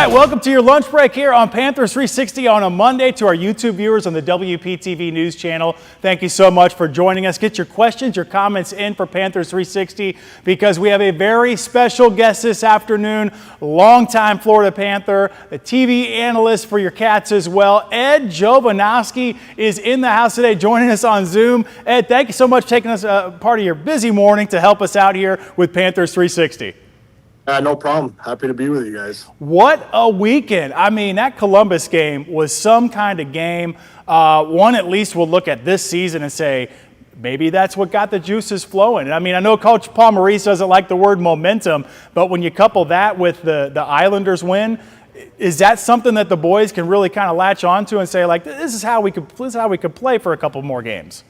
right, welcome to your lunch break here on Panthers 360 on a Monday. To our YouTube viewers on the WPTV News channel, thank you so much for joining us. Get your questions, your comments in for Panthers 360 because we have a very special guest this afternoon, longtime Florida Panther, a TV analyst for your Cats as well. Ed Jovanovski is in the house today joining us on Zoom. Ed, thank you so much for taking us part of your busy morning to help us out here with Panthers 360. No problem. Happy to be with you guys. What a weekend. I mean, that Columbus game was some kind of game. One at least will look at this season and say, maybe that's what got the juices flowing. I mean, I know Coach Paul Maurice doesn't like the word momentum, but when you couple that with the Islanders win, is that something that the boys can really kind of latch onto and say, like, this is how we could play for a couple more games?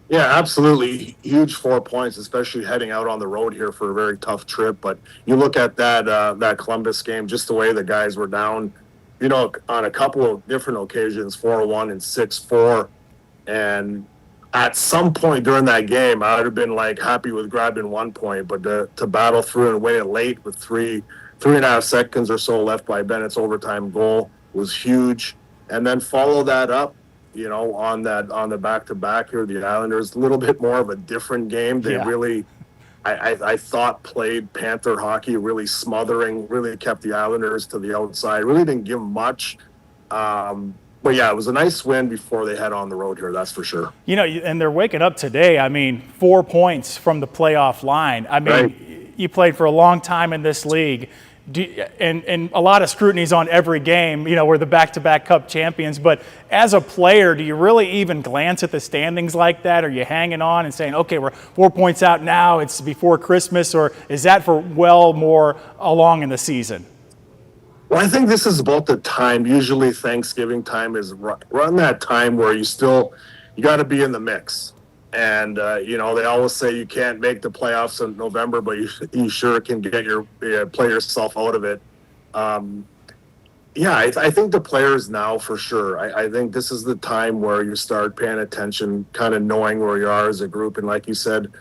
Yeah, absolutely. Huge 4 points, especially heading out on the road here for a very tough trip. But you look at that Columbus game, just the way the guys were down, you know, on a couple of different occasions, 4-1 and 6-4. And at some point during that game, I would have been like happy with grabbing 1 point, but to battle through and win it late with three and a half seconds or so left by Bennett's overtime goal was huge. And then follow that up, you know, on the back-to-back here, the Islanders, a little bit more of a different game. They really, I thought, played Panther hockey, really smothering, really kept the Islanders to the outside, really didn't give much. But yeah, it was a nice win before they head on the road here, that's for sure. You know, and they're waking up today. I mean, 4 points from the playoff line. I mean, You played for a long time in this league. And a lot of scrutinies on every game, you know, we're the back-to-back Cup champions. But as a player, do you really even glance at the standings like that? Are you hanging on and saying, okay, we're 4 points out now, it's before Christmas, or is that for well more along in the season? Well, I think this is about the time. Usually Thanksgiving time is around that time where you got to be in the mix. And, you know, they always say you can't make the playoffs in November, but you sure can get play yourself out of it. I think the players now for sure. I think this is the time where you start paying attention, kind of knowing where you are as a group. And like you said,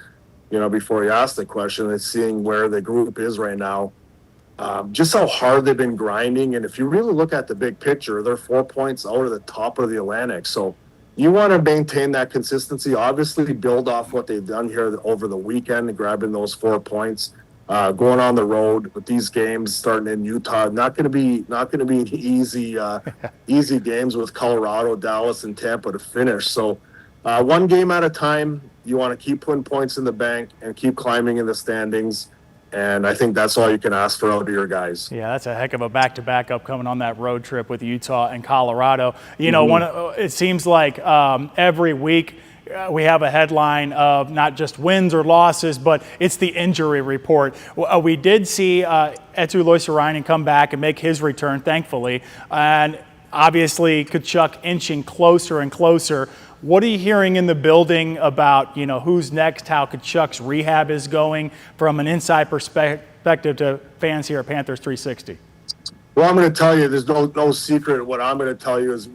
you know, before you asked the question, it's seeing where the group is right now. Just how hard they've been grinding. And if you really look at the big picture, they're 4 points out of the top of the Atlantic. So you want to maintain that consistency, obviously build off what they've done here over the weekend, grabbing those 4 points, going on the road with these games starting in Utah. Not going to be easy games with Colorado, Dallas, and Tampa to finish. So one game at a time, you want to keep putting points in the bank and keep climbing in the standings. And I think that's all you can ask for out of your guys. Yeah, that's a heck of a back-to-back upcoming on that road trip with Utah and Colorado. You know, it seems like every week we have a headline of not just wins or losses, but it's the injury report. We did see Eetu Loisarainen come back and make his return, thankfully. And obviously, Tkachuk inching closer and closer. What are you hearing in the building about, you know, who's next, how Tkachuk's rehab is going from an inside perspective to fans here at Panthers 360? Well, I'm going to tell you, there's no secret. What I'm going to tell you is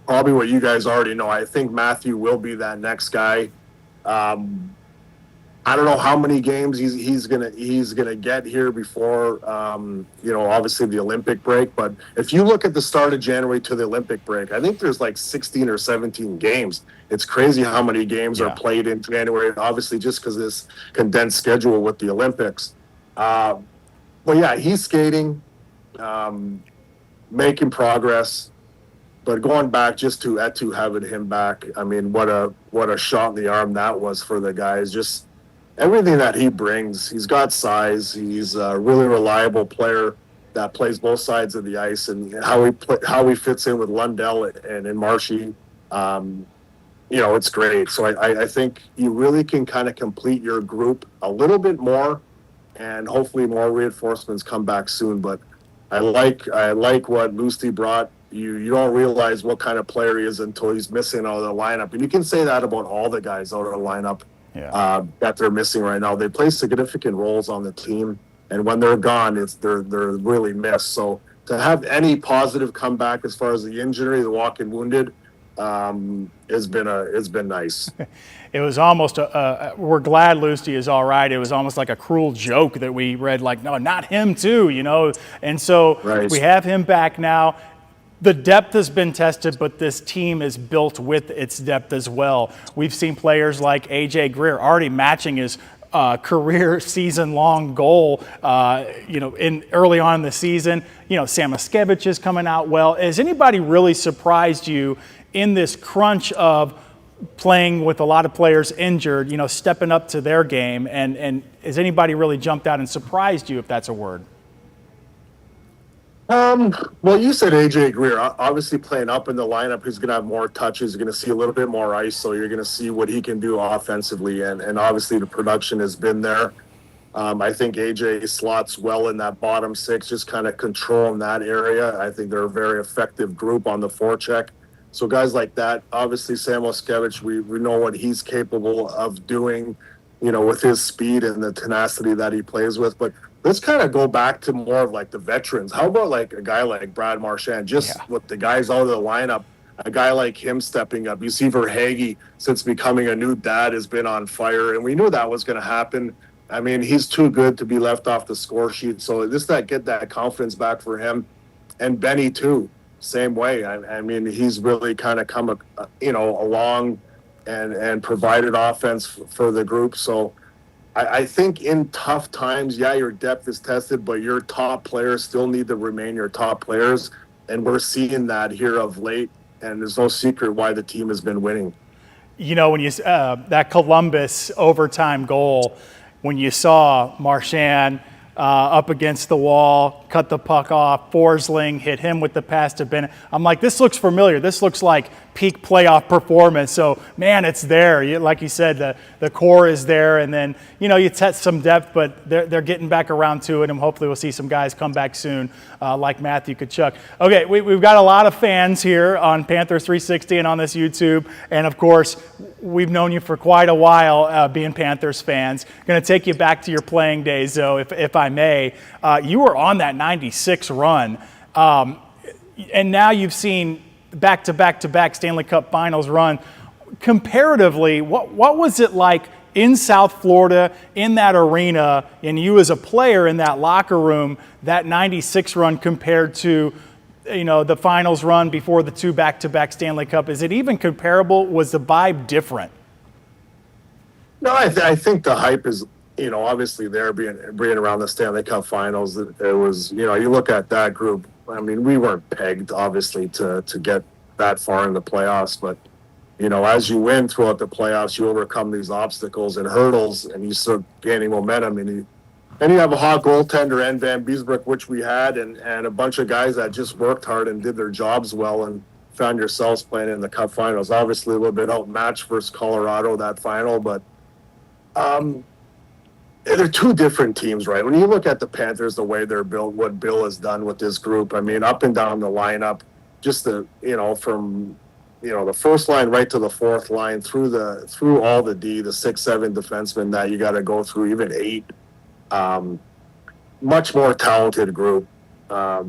probably what you guys already know. I think Matthew will be that next guy. I don't know how many games he's gonna get here before you know, obviously the Olympic break. But if you look at the start of January to the Olympic break, I think there's like 16 or 17 games. It's crazy how many games are played in January, obviously just because of this condensed schedule with the Olympics. But yeah, he's skating, making progress. But going back just to Eetu, having him back, I mean, what a shot in the arm that was for the guys. Just everything that he brings. He's got size. He's a really reliable player that plays both sides of the ice, and how he fits in with Lundell and in Marshy. You know, it's great. So I think you really can kind of complete your group a little bit more, and hopefully more reinforcements come back soon. But I like what Lusty brought. You don't realize what kind of player he is until he's missing out of the lineup, and you can say that about all the guys out of the lineup. That they're missing right now. They play significant roles on the team, and when they're gone, they're really missed. So to have any positive comeback as far as the injury, the walking wounded, has been nice. It was almost we're glad Lusty is all right. It was almost like a cruel joke that we read, like, no, not him too, And so Right. we have him back now. The depth has been tested, but this team is built with its depth as well. We've seen players like A.J. Greer already matching his career season-long goal, in early on in the season. Sam Oskevich is coming out well. Has anybody really surprised you in this crunch of playing with a lot of players injured, stepping up to their game? And has anybody really jumped out and surprised you, if that's a word? Well, you said AJ Greer. Obviously, playing up in the lineup, he's going to have more touches. You're going to see a little bit more ice, so you're going to see what he can do offensively. And obviously, the production has been there. I think AJ slots well in that bottom six, just kind of controlling that area. I think they're a very effective group on the forecheck. So guys like that, obviously Sam Oskevich, we know what he's capable of doing, with his speed and the tenacity that he plays with. But let's kind of go back to more of like the veterans. How about like a guy like Brad Marchand, with the guys out of the lineup, a guy like him stepping up. You see Verhaeghe, since becoming a new dad, has been on fire, and we knew that was going to happen. I mean, he's too good to be left off the score sheet. So just get that confidence back for him. And Benny too, same way. I mean, he's really kind of come, along and provided offense for the group. So I think in tough times, your depth is tested, but your top players still need to remain your top players. And we're seeing that here of late. And there's no secret why the team has been winning. When you that Columbus overtime goal, when you saw Marchand up against the wall, cut the puck off, Forsling hit him with the pass to Bennett. I'm like, this looks familiar. This looks like peak playoff performance. So, man, it's there. Like you said, the core is there. And then, you test some depth, but they're getting back around to it. And hopefully we'll see some guys come back soon, like Matthew Tkachuk. Okay, we've got a lot of fans here on Panthers 360 and on this YouTube. And, of course, we've known you for quite a while being Panthers fans. Going to take you back to your playing days, though, if I may. You were on that 96 run. And now you've seen back-to-back-to-back Stanley Cup Finals run. Comparatively, what was it like in South Florida, in that arena, and you as a player in that locker room, that 96 run compared to, the Finals run before the two back-to-back Stanley Cup? Is it even comparable? Was the vibe different? No, I think the hype is, obviously there being around the Stanley Cup Finals. It was, you look at that group. I mean, we weren't pegged, obviously, to get that far in the playoffs. But, as you win throughout the playoffs, you overcome these obstacles and hurdles, and you start gaining momentum. And you have a hot goaltender, and Van Beesbrook, which we had, and a bunch of guys that just worked hard and did their jobs well and found yourselves playing in the Cup Finals. Obviously, a little bit outmatched versus Colorado, that final. But they're two different teams, right? When you look at the Panthers, the way they're built, what Bill has done with this group, I mean, up and down the lineup, just from the first line right to the fourth line, through all the D, the 6-7 defensemen that you got to go through, even 8. Much more talented group. A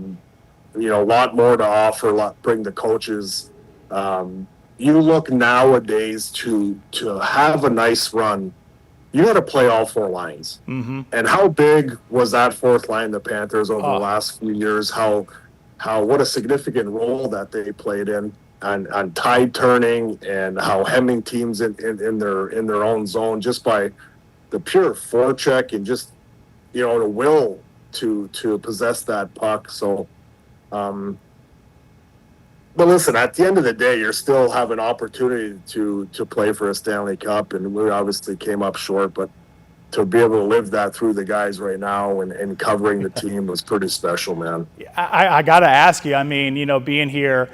lot more to offer. Bring the coaches. You look nowadays to have a nice run. You got to play all 4 lines. Mm-hmm. And how big was that fourth line, the Panthers, over the last few years? What a significant role that they played in on tide turning, and how hemming teams in their own zone just by the pure forecheck and just the will to possess that puck. So, but listen, at the end of the day, you still have an opportunity to play for a Stanley Cup, and we obviously came up short, but to be able to live that through the guys right now and covering the team was pretty special, man. I got to ask you, I mean, being here,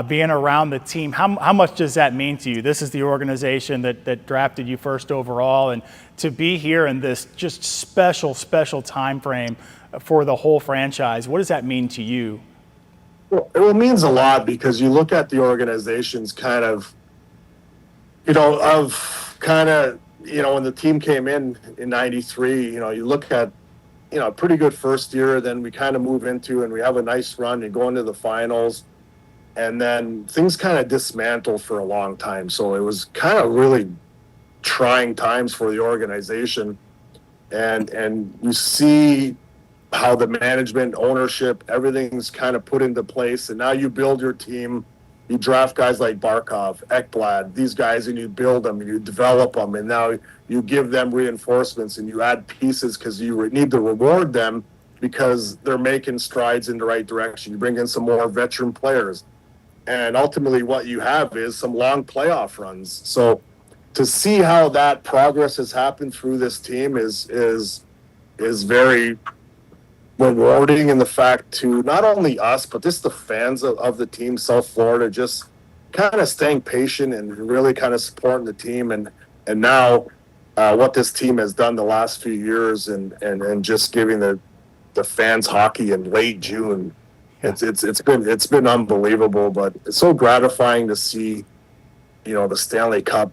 being around the team, how much does that mean to you? This is the organization that drafted you first overall, and to be here in this just special time frame for the whole franchise, what does that mean to you? Well, it means a lot, because you look at the organization's kind of, when the team came in 93, you look at, a pretty good first year, then we kind of move into, and we have a nice run and go into the finals. and then things kind of dismantled for a long time. So it was kind of really trying times for the organization, and you see how the management, ownership, everything's kind of put into place, and now you build your team. You draft guys like Barkov, Ekblad, these guys, and you build them, and you develop them, and now you give them reinforcements, and you add pieces because you need to reward them because they're making strides in the right direction. You bring in some more veteran players, and ultimately what you have is some long playoff runs. So to see how that progress has happened through this team is very rewarding, in the fact to not only us but just the fans of the team, South Florida, just kind of staying patient and really kind of supporting the team, and now what this team has done the last few years, and just giving the fans hockey in late June. It's been unbelievable, but it's so gratifying to see, the Stanley Cup,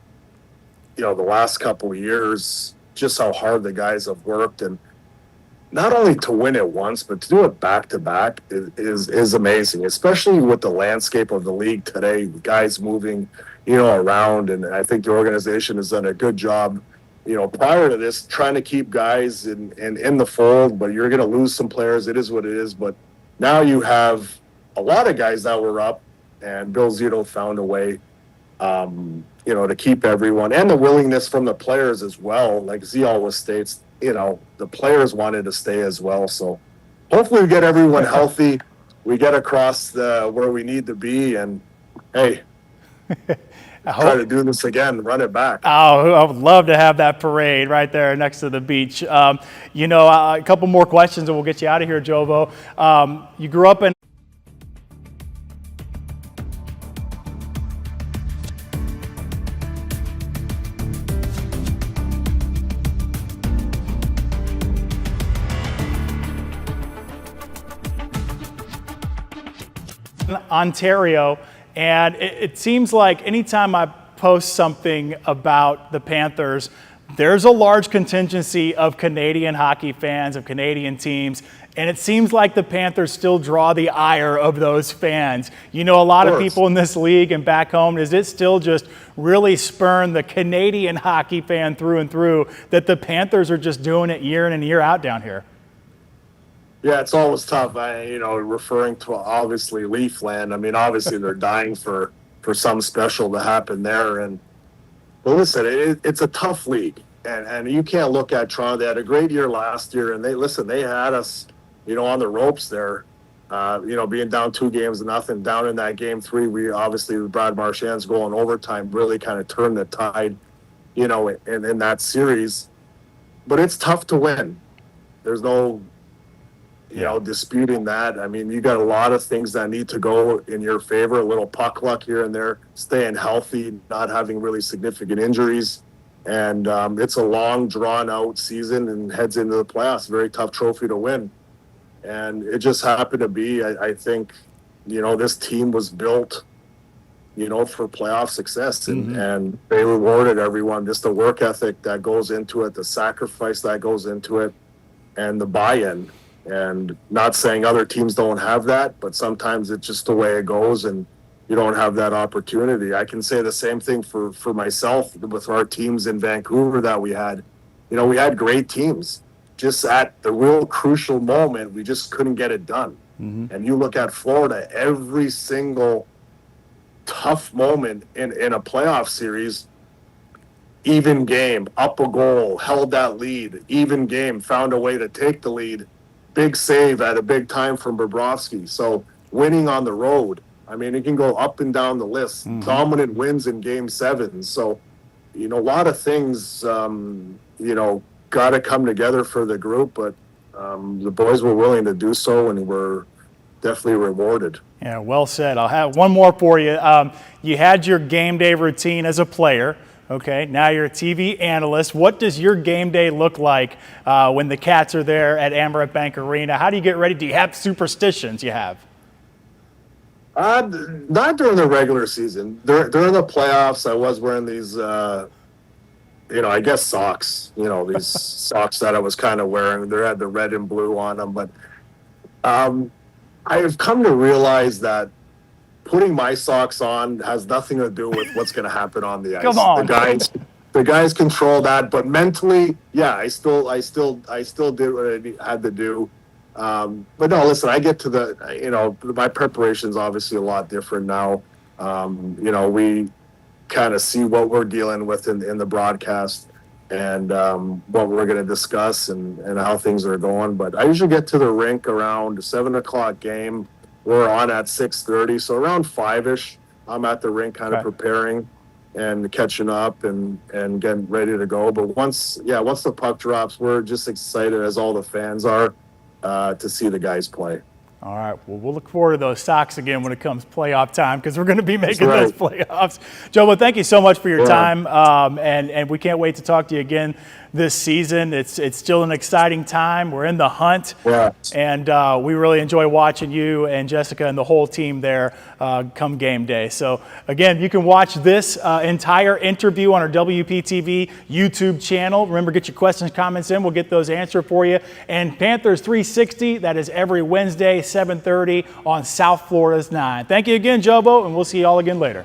the last couple of years, just how hard the guys have worked, and not only to win it once, but to do it back to back is amazing, especially with the landscape of the league today, guys moving, around. And I think the organization has done a good job, prior to this, trying to keep guys in the fold, but you're going to lose some players. It is what it is. But now you have a lot of guys that were up, and Bill Zito found a way, to keep everyone, and the willingness from the players as well. Like Z always states, the players wanted to stay as well. So hopefully we get everyone healthy. We get across where we need to be, and hey, try to do this again, run it back. Oh, I would love to have that parade right there next to the beach. A couple more questions and we'll get you out of here, Jovo. You grew up in Ontario, and it seems like anytime I post something about the Panthers, there's a large contingency of Canadian hockey fans, of Canadian teams, and it seems like the Panthers still draw the ire of those fans. A lot of people in this league and back home, does it still just really spurn the Canadian hockey fan through and through that the Panthers are just doing it year in and year out down here? Yeah, it's always tough. Referring to obviously Leafland. I mean, obviously they're dying for something special to happen there. But listen, it's a tough league, and you can't look at Toronto. They had a great year last year, and they had us, on the ropes there. Being down 2-0, down in that game 3. We obviously, with Brad Marchand's goal in overtime, really kind of turned the tide, in that series. But it's tough to win. There's no disputing that. I mean, you got a lot of things that need to go in your favor, a little puck luck here and there, staying healthy, not having really significant injuries. And it's a long, drawn-out season and heads into the playoffs. Very tough trophy to win. And it just happened to be, I think, this team was built, for playoff success. And they rewarded everyone, just the work ethic that goes into it, the sacrifice that goes into it, and the buy-in. And not saying other teams don't have that, but sometimes it's just the way it goes, and you don't have that opportunity. I can say the same thing for myself with our teams in Vancouver that we had. We had great teams. Just at the real crucial moment, we just couldn't get it done. And you look at Florida, every single tough moment in a playoff series, even game, up a goal, held that lead, even game, found a way to take the lead. Big save at a big time from Bobrovsky. So winning on the road, I mean, it can go up and down the list. Dominant wins in Game 7. So, a lot of things, got to come together for the group. But the boys were willing to do so, and were definitely rewarded. Yeah, well said. I'll have one more for you. You had your game day routine as a player. Okay, now you're a TV analyst. What does your game day look like when the Cats are there at Amerant Bank Arena? How do you get ready? Do you have superstitions you have? Not during the regular season. During the playoffs, I was wearing these, I guess socks. These socks that I was kind of wearing. They had the red and blue on them. But I've come to realize that putting my socks on has nothing to do with what's going to happen on the ice. Come on. The guys control that, but mentally, yeah, I still did what I had to do. But no, listen, I get to my preparation's obviously a lot different now. We kind of see what we're dealing with in the broadcast and what we're going to discuss and how things are going. But I usually get to the rink around 7:00 game. We're on at 6:30, so around 5-ish, I'm at the rink kind of preparing and catching up and getting ready to go. But once the puck drops, we're just excited, as all the fans are, to see the guys play. All right. Well, we'll look forward to those socks again when it comes playoff time, because we're going to be making those playoffs. Joe, thank you so much for your time, and we can't wait to talk to you again this season. It's still an exciting time. We're in the hunt, and we really enjoy watching you and Jessica and the whole team there come game day. So, again, you can watch this entire interview on our WPTV YouTube channel. Remember, get your questions, comments in. We'll get those answered for you. And Panthers 360, that is every Wednesday, 7:30 on South Florida's 9. Thank you again, Jobo, and we'll see you all again later.